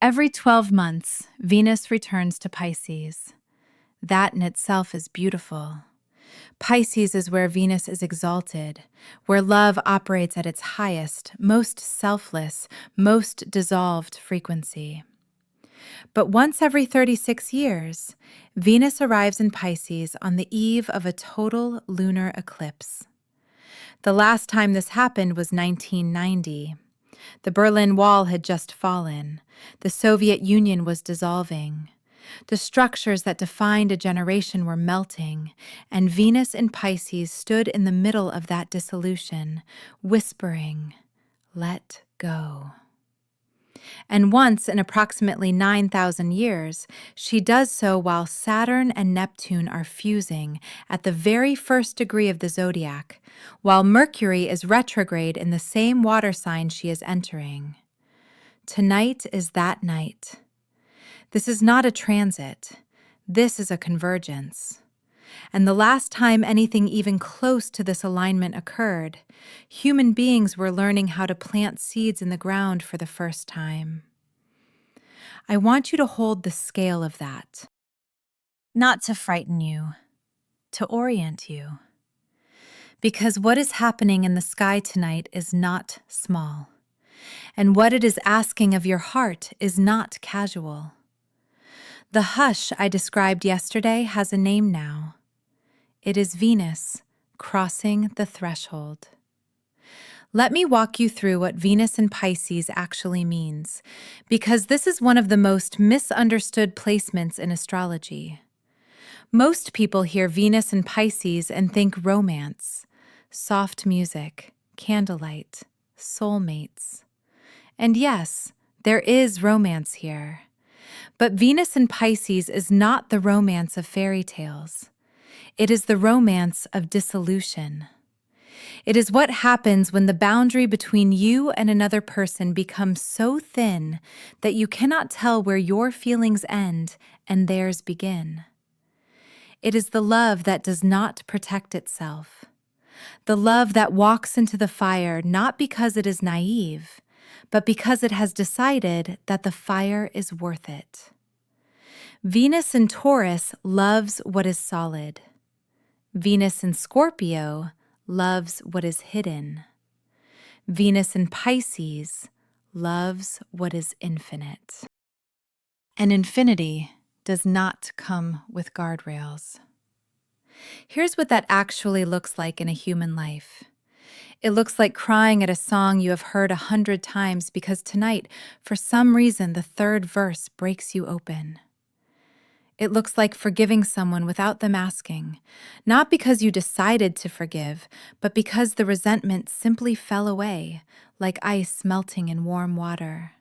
Every 12 months, Venus returns to Pisces. That in itself is beautiful. Pisces is where Venus is exalted, where love operates at its highest, most selfless, most dissolved frequency. But once every 36 years, Venus arrives in Pisces on the eve of a total lunar eclipse. The last time this happened was 1990. The Berlin Wall had just fallen. The Soviet Union was dissolving. The structures that defined a generation were melting, and Venus in Pisces stood in the middle of that dissolution, whispering, "Let go." And once in approximately 9,000 years, she does so while Saturn and Neptune are fusing at the very first degree of the zodiac, while Mercury is retrograde in the same water sign she is entering. Tonight is that night. This is not a transit. This is a convergence. And the last time anything even close to this alignment occurred, human beings were learning how to plant seeds in the ground for the first time. I want you to hold the scale of that. Not to frighten you, to orient you. Because what is happening in the sky tonight is not small. And what it is asking of your heart is not casual. The hush I described yesterday has a name now. It is Venus crossing the threshold. Let me walk you through what Venus in Pisces actually means, because this is one of the most misunderstood placements in astrology. Most people hear Venus in Pisces and think romance, soft music, candlelight, soulmates. And yes, there is romance here. But Venus in Pisces is not the romance of fairy tales. It is the romance of dissolution. It is what happens when the boundary between you and another person becomes so thin that you cannot tell where your feelings end and theirs begin. It is the love that does not protect itself. The love that walks into the fire not because it is naive, but because it has decided that the fire is worth it. Venus in Taurus loves what is solid. Venus in Scorpio loves what is hidden. Venus in Pisces loves what is infinite. And infinity does not come with guardrails. Here's what that actually looks like in a human life. It looks like crying at a song you have heard 100 times because tonight, for some reason, the third verse breaks you open. It looks like forgiving someone without them asking, not because you decided to forgive, but because the resentment simply fell away, like ice melting in warm water.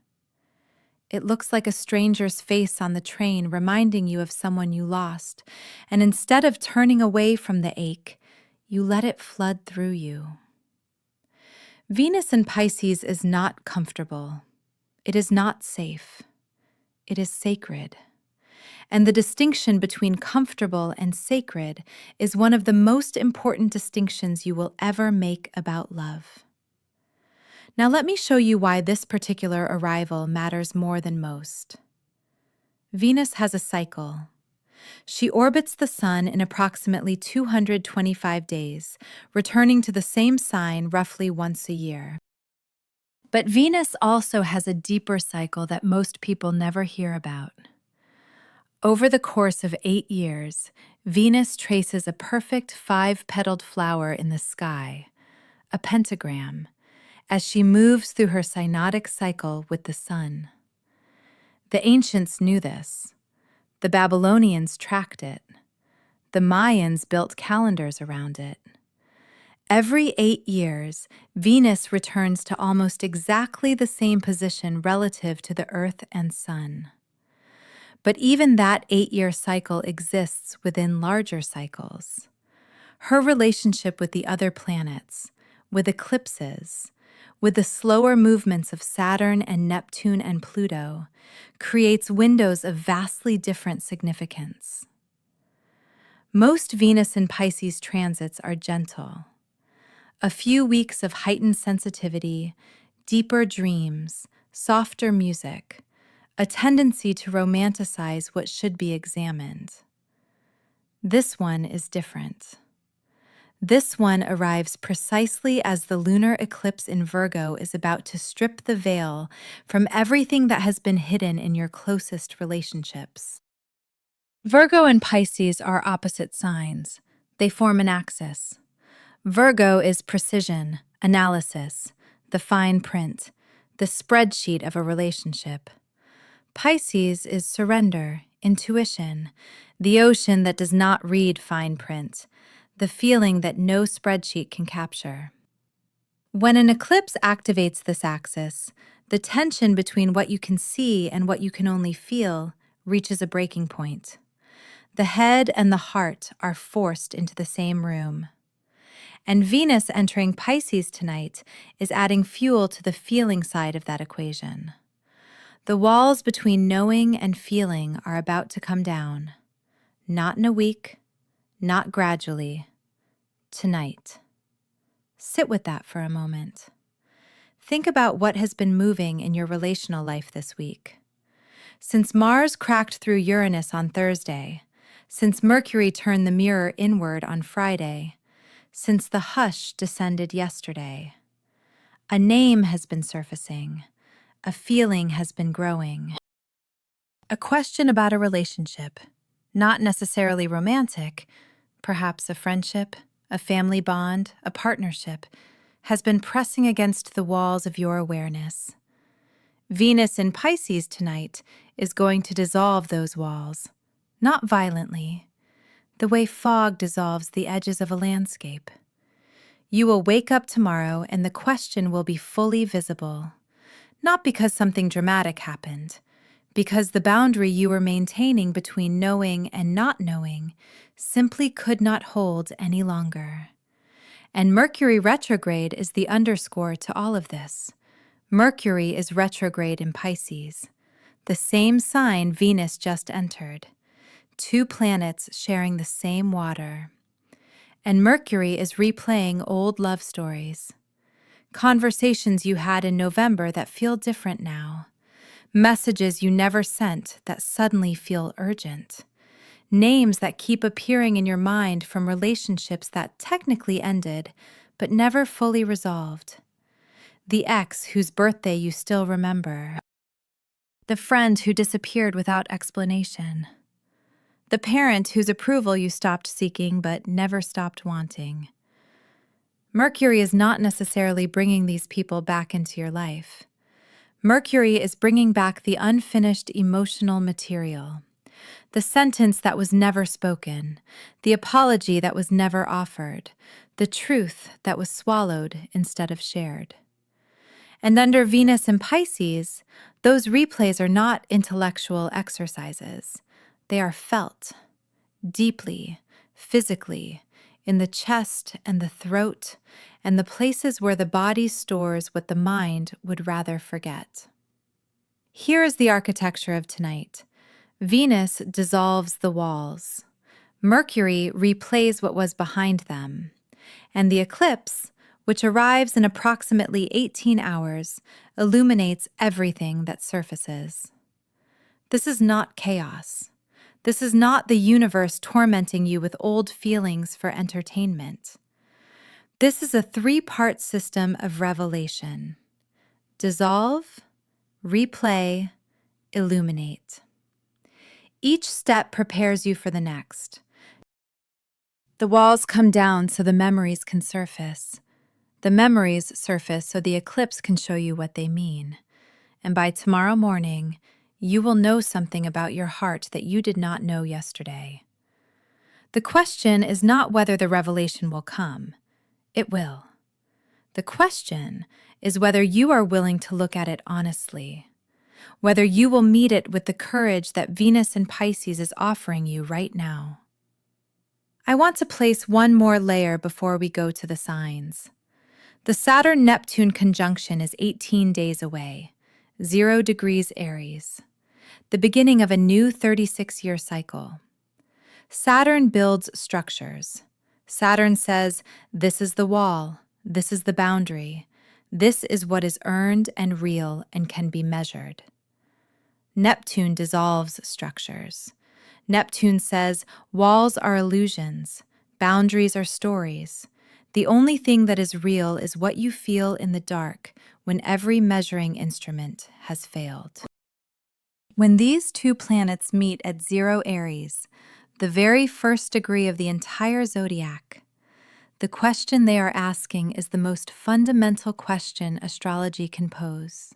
It looks like a stranger's face on the train reminding you of someone you lost, and instead of turning away from the ache, you let it flood through you. Venus in Pisces is not comfortable. It is not safe. It is sacred. And the distinction between comfortable and sacred is one of the most important distinctions you will ever make about love. Now let me show you why this particular arrival matters more than most. Venus has a cycle. She orbits the sun in approximately 225 days, returning to the same sign roughly once a year. But Venus also has a deeper cycle that most people never hear about. Over the course of 8 years, Venus traces a perfect 5-petaled flower in the sky, a pentagram, as she moves through her synodic cycle with the sun. The ancients knew this. The Babylonians tracked it. The Mayans built calendars around it. Every 8 years, Venus returns to almost exactly the same position relative to the Earth and Sun. But even that 8-year cycle exists within larger cycles. Her relationship with the other planets, with eclipses, with the slower movements of Saturn and Neptune and Pluto, creates windows of vastly different significance. Most Venus and Pisces transits are gentle. A few weeks of heightened sensitivity, deeper dreams, softer music, a tendency to romanticize what should be examined. This one is different. This one arrives precisely as the lunar eclipse in Virgo is about to strip the veil from everything that has been hidden in your closest relationships. Virgo and Pisces are opposite signs. They form an axis. Virgo is precision, analysis, the fine print, the spreadsheet of a relationship. Pisces is surrender, intuition, the ocean that does not read fine print, the feeling that no spreadsheet can capture. When an eclipse activates this axis, the tension between what you can see and what you can only feel reaches a breaking point. The head and the heart are forced into the same room. And Venus entering Pisces tonight is adding fuel to the feeling side of that equation. The walls between knowing and feeling are about to come down. Not in a week, not gradually. Tonight. Sit with that for a moment. Think about what has been moving in your relational life this week. Since Mars cracked through Uranus on Thursday, since Mercury turned the mirror inward on Friday, since the hush descended yesterday, a name has been surfacing, a feeling has been growing. A question about a relationship, not necessarily romantic, perhaps a friendship, a family bond, a partnership, has been pressing against the walls of your awareness. Venus in Pisces tonight is going to dissolve those walls, not violently, the way fog dissolves the edges of a landscape. You will wake up tomorrow and the question will be fully visible, not because something dramatic happened, because the boundary you were maintaining between knowing and not knowing simply could not hold any longer. And Mercury retrograde is the underscore to all of this. Mercury is retrograde in Pisces, the same sign Venus just entered. Two planets sharing the same water. And Mercury is replaying old love stories. Conversations you had in November that feel different now. Messages you never sent that suddenly feel urgent. Names that keep appearing in your mind from relationships that technically ended, but never fully resolved. The ex whose birthday you still remember. The friend who disappeared without explanation. The parent whose approval you stopped seeking but never stopped wanting. Mercury is not necessarily bringing these people back into your life. Mercury is bringing back the unfinished emotional material. The sentence that was never spoken, the apology that was never offered, the truth that was swallowed instead of shared. And under Venus in Pisces, those replays are not intellectual exercises. They are felt, deeply, physically, in the chest and the throat, and the places where the body stores what the mind would rather forget. Here is the architecture of tonight. Venus dissolves the walls. Mercury replays what was behind them. And the eclipse, which arrives in approximately 18 hours, illuminates everything that surfaces. This is not chaos. This is not the universe tormenting you with old feelings for entertainment. This is a three-part system of revelation. Dissolve, replay, illuminate. Each step prepares you for the next. The walls come down so the memories can surface. The memories surface so the eclipse can show you what they mean. And by tomorrow morning, you will know something about your heart that you did not know yesterday. The question is not whether the revelation will come. It will. The question is whether you are willing to look at it honestly. Whether you will meet it with the courage that Venus in Pisces is offering you right now. I want to place one more layer before we go to the signs. The Saturn-Neptune conjunction is 18 days away, 0 degrees Aries, the beginning of a new 36-year cycle. Saturn builds structures. Saturn says, this is the wall, this is the boundary, this is what is earned and real and can be measured. Neptune dissolves structures. Neptune says walls are illusions, boundaries are stories. The only thing that is real is what you feel in the dark when every measuring instrument has failed. When these two planets meet at 0 Aries, the very first degree of the entire zodiac, the question they are asking is the most fundamental question astrology can pose.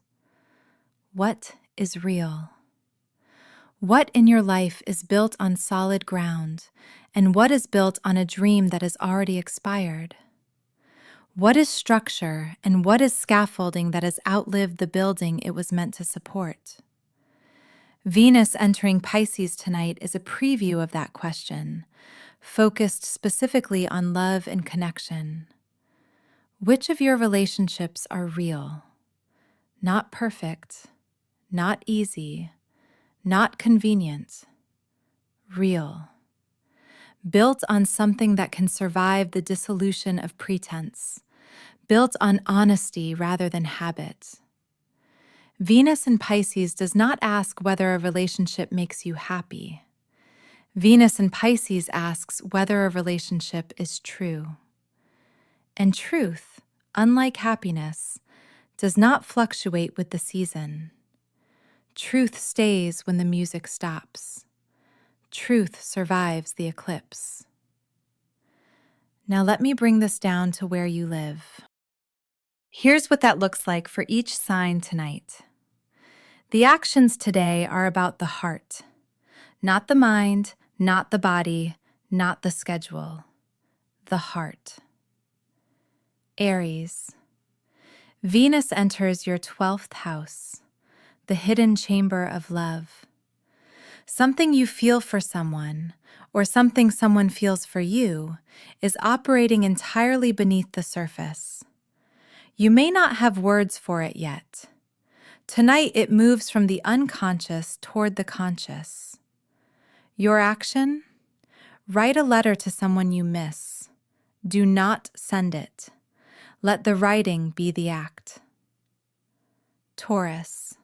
What is real? What in your life is built on solid ground, and what is built on a dream that has already expired? What is structure, and what is scaffolding that has outlived the building it was meant to support? Venus entering Pisces tonight is a preview of that question, focused specifically on love and connection. Which of your relationships are real? Not perfect, not easy, not convenient, real. Built on something that can survive the dissolution of pretense, built on honesty rather than habit. Venus in Pisces does not ask whether a relationship makes you happy. Venus in Pisces asks whether a relationship is true. And truth, unlike happiness, does not fluctuate with the season. Truth stays when the music stops. Truth survives the eclipse. Now let me bring this down to where you live. Here's what that looks like for each sign tonight. The actions today are about the heart, not the mind, not the body, not the schedule. The heart. Aries. Venus enters your 12th house, the hidden chamber of love. Something you feel for someone, or something someone feels for you, is operating entirely beneath the surface. You may not have words for it yet. Tonight it moves from the unconscious toward the conscious. Your action? Write a letter to someone you miss. Do not send it. Let the writing be the act. Taurus.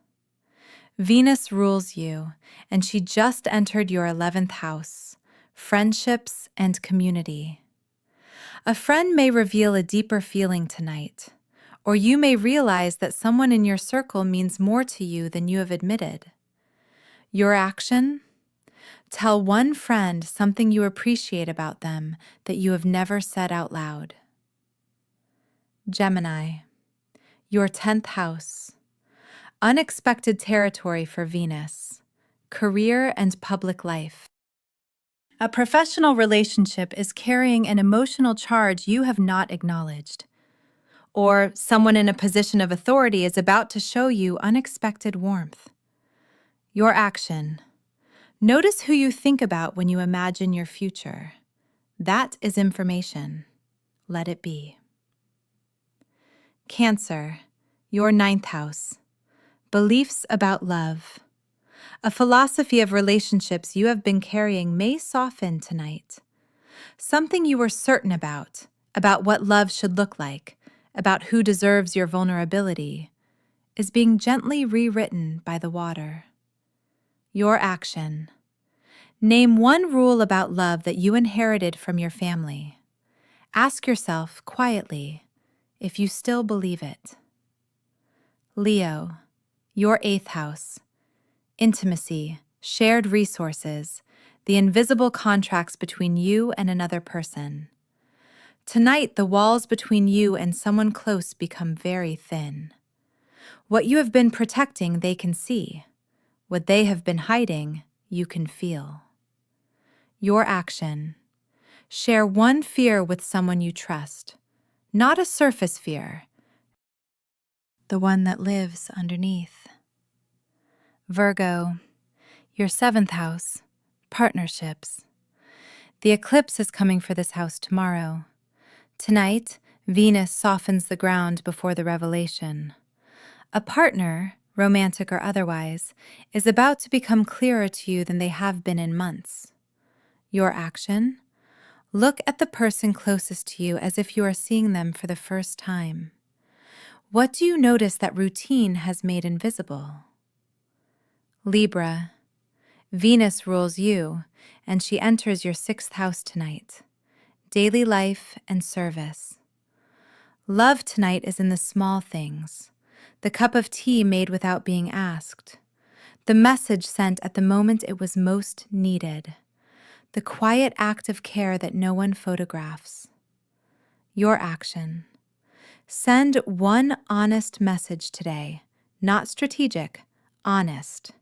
Venus rules you, and she just entered your 11th house, friendships and community. A friend may reveal a deeper feeling tonight, or you may realize that someone in your circle means more to you than you have admitted. Your action? Tell one friend something you appreciate about them that you have never said out loud. Gemini. Your 10th house. Unexpected territory for Venus. Career and public life. A professional relationship is carrying an emotional charge you have not acknowledged. Or someone in a position of authority is about to show you unexpected warmth. Your action. Notice who you think about when you imagine your future. That is information. Let it be. Cancer, your 9th house. Beliefs about love. A philosophy of relationships you have been carrying may soften tonight. Something you were certain about what love should look like, about who deserves your vulnerability, is being gently rewritten by the water. Your action. Name one rule about love that you inherited from your family. Ask yourself quietly if you still believe it. Leo, your 8th house. Intimacy, shared resources, the invisible contracts between you and another person. Tonight, the walls between you and someone close become very thin. What you have been protecting, they can see. What they have been hiding, you can feel. Your action. Share one fear with someone you trust. Not a surface fear. The one that lives underneath. Virgo, your 7th house. Partnerships. The eclipse is coming for this house tomorrow. Tonight, Venus softens the ground before the revelation. A partner, romantic or otherwise, is about to become clearer to you than they have been in months. Your action? Look at the person closest to you as if you are seeing them for the first time. What do you notice that routine has made invisible? Libra, Venus rules you, and she enters your 6th house tonight. Daily life and service. Love tonight is in the small things. The cup of tea made without being asked. The message sent at the moment it was most needed. The quiet act of care that no one photographs. Your action. Send one honest message today. Not strategic, honest.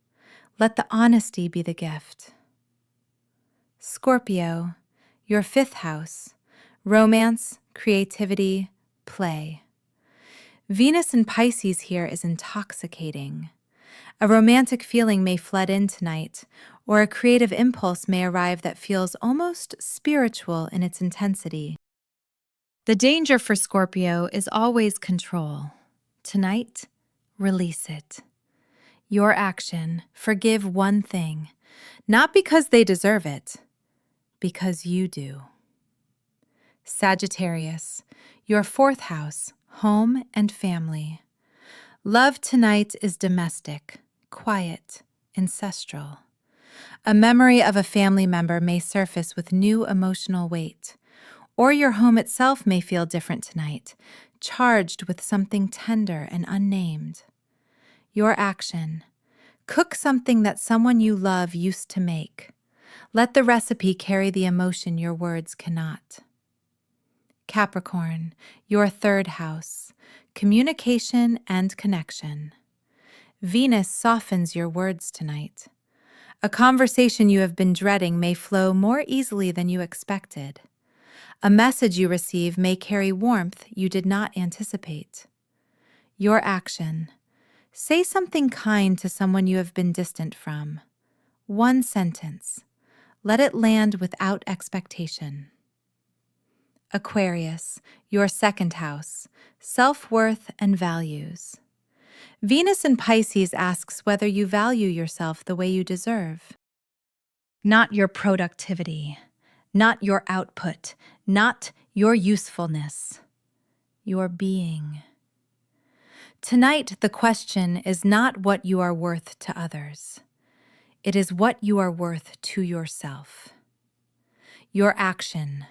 Let the honesty be the gift. Scorpio, your 5th house. Romance, creativity, play. Venus in Pisces here is intoxicating. A romantic feeling may flood in tonight, or a creative impulse may arrive that feels almost spiritual in its intensity. The danger for Scorpio is always control. Tonight, release it. Your action, forgive one thing, not because they deserve it, because you do. Sagittarius, your 4th house, home and family. Love tonight is domestic, quiet, ancestral. A memory of a family member may surface with new emotional weight, or your home itself may feel different tonight, charged with something tender and unnamed. Your action. Cook something that someone you love used to make. Let the recipe carry the emotion your words cannot. Capricorn, your 3rd house, communication and connection. Venus softens your words tonight. A conversation you have been dreading may flow more easily than you expected. A message you receive may carry warmth you did not anticipate. Your action. Say something kind to someone you have been distant from. One sentence. Let it land without expectation. Aquarius, your 2nd house, self-worth and values. Venus in Pisces asks whether you value yourself the way you deserve. Not your productivity, not your output, not your usefulness, your being. Tonight, the question is not what you are worth to others. It is what you are worth to yourself. Your action.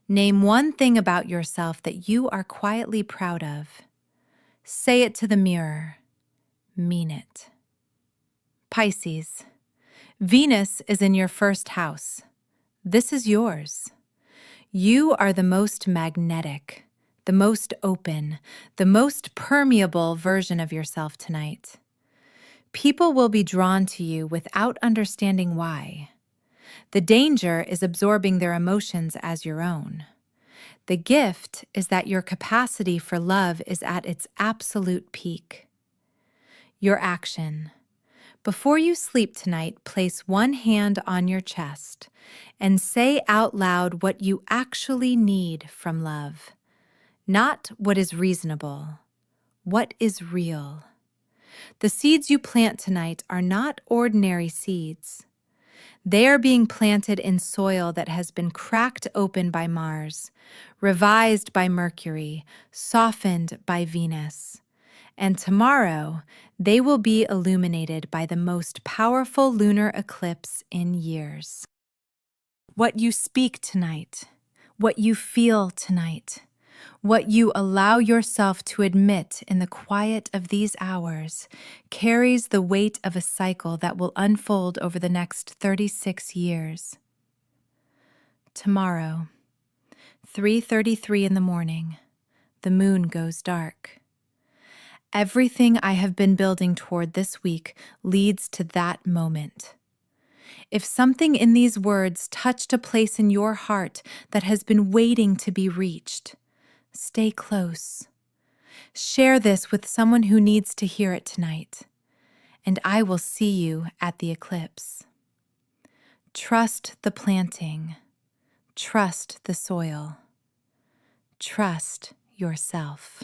Name one thing about yourself that you are quietly proud of. Say it to the mirror. Mean it. Pisces. Venus is in your 1st house. This is yours. You are the most magnetic, the most open, the most permeable version of yourself tonight. People will be drawn to you without understanding why. The danger is absorbing their emotions as your own. The gift is that your capacity for love is at its absolute peak. Your action. Before you sleep tonight, place one hand on your chest and say out loud what you actually need from love. Not what is reasonable, what is real. The seeds you plant tonight are not ordinary seeds. They are being planted in soil that has been cracked open by Mars, revised by Mercury, softened by Venus. And tomorrow, they will be illuminated by the most powerful lunar eclipse in years. What you speak tonight, what you feel tonight, what you allow yourself to admit in the quiet of these hours carries the weight of a cycle that will unfold over the next 36 years. Tomorrow, 3:33 in the morning, the moon goes dark. Everything I have been building toward this week leads to that moment. If something in these words touched a place in your heart that has been waiting to be reached, stay close. Share this with someone who needs to hear it tonight, and I will see you at the eclipse. Trust the planting. Trust the soil. Trust yourself.